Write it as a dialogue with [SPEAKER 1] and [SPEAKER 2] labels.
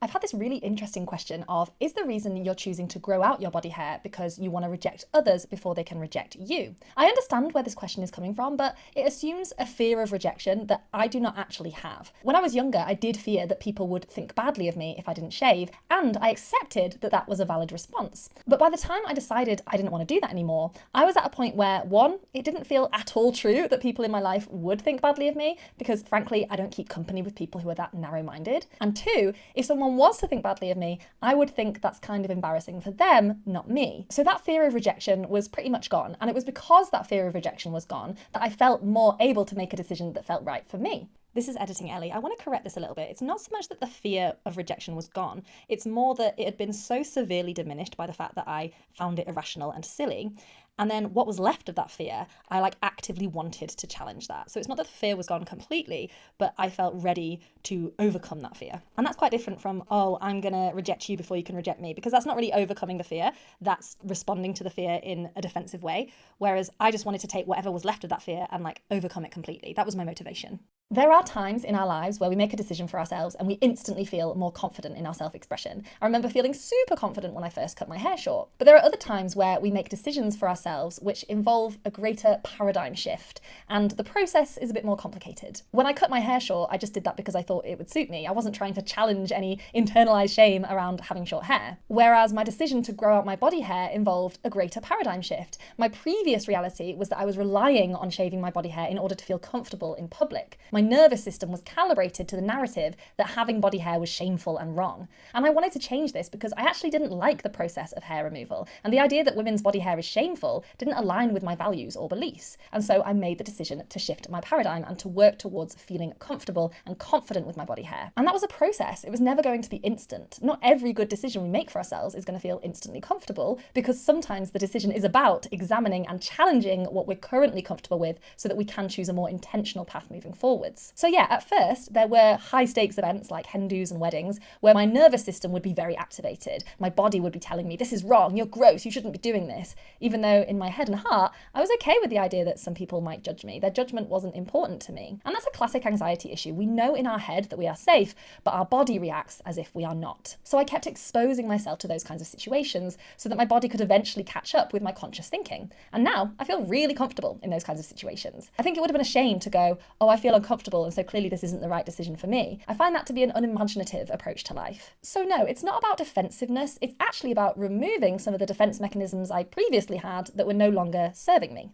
[SPEAKER 1] I've had this really interesting question of, is the reason you're choosing to grow out your body hair because you want to reject others before they can reject you? I understand where this question is coming from, but it assumes a fear of rejection that I do not actually have. When I was younger, I did fear that people would think badly of me if I didn't shave, and I accepted that that was a valid response. But by the time I decided I didn't want to do that anymore, I was at a point where, one, it didn't feel at all true that people in my life would think badly of me, because frankly, I don't keep company with people who are that narrow-minded. And two, if someone was to think badly of me, I would think that's kind of embarrassing for them, not me. So that fear of rejection was pretty much gone. And it was because that fear of rejection was gone that I felt more able to make a decision that felt right for me. This is Editing Ellie. I want to correct this a little bit. It's not so much that the fear of rejection was gone. It's more that it had been so severely diminished by the fact that I found it irrational and silly. And then what was left of that fear, I actively wanted to challenge that. So it's not that the fear was gone completely, but I felt ready to overcome that fear. And that's quite different from, oh, I'm going to reject you before you can reject me, because that's not really overcoming the fear. That's responding to the fear in a defensive way. Whereas I just wanted to take whatever was left of that fear and overcome it completely. That was my motivation. There are times in our lives where we make a decision for ourselves and we instantly feel more confident in our self-expression. I remember feeling super confident when I first cut my hair short. But there are other times where we make decisions for ourselves which involve a greater paradigm shift, and the process is a bit more complicated. When I cut my hair short, I just did that because I thought it would suit me. I wasn't trying to challenge any internalized shame around having short hair. Whereas my decision to grow out my body hair involved a greater paradigm shift. My previous reality was that I was relying on shaving my body hair in order to feel comfortable in public. My nervous system was calibrated to the narrative that having body hair was shameful and wrong. And I wanted to change this because I actually didn't like the process of hair removal. And the idea that women's body hair is shameful didn't align with my values or beliefs. And so I made the decision to shift my paradigm and to work towards feeling comfortable and confident with my body hair. And that was a process. It was never going to be instant. Not every good decision we make for ourselves is going to feel instantly comfortable, because sometimes the decision is about examining and challenging what we're currently comfortable with so that we can choose a more intentional path moving forward. So yeah, at first there were high stakes events like hen dos and weddings where my nervous system would be very activated. My body would be telling me, this is wrong, you're gross, you shouldn't be doing this. Even though in my head and heart, I was okay with the idea that some people might judge me. Their judgment wasn't important to me. And that's a classic anxiety issue. We know in our head that we are safe, but our body reacts as if we are not. So I kept exposing myself to those kinds of situations so that my body could eventually catch up with my conscious thinking. And now I feel really comfortable in those kinds of situations. I think it would have been a shame to go, oh, I feel uncomfortable and so clearly this isn't the right decision for me. I find that to be an unimaginative approach to life. So no, it's not about defensiveness, it's actually about removing some of the defense mechanisms I previously had that were no longer serving me.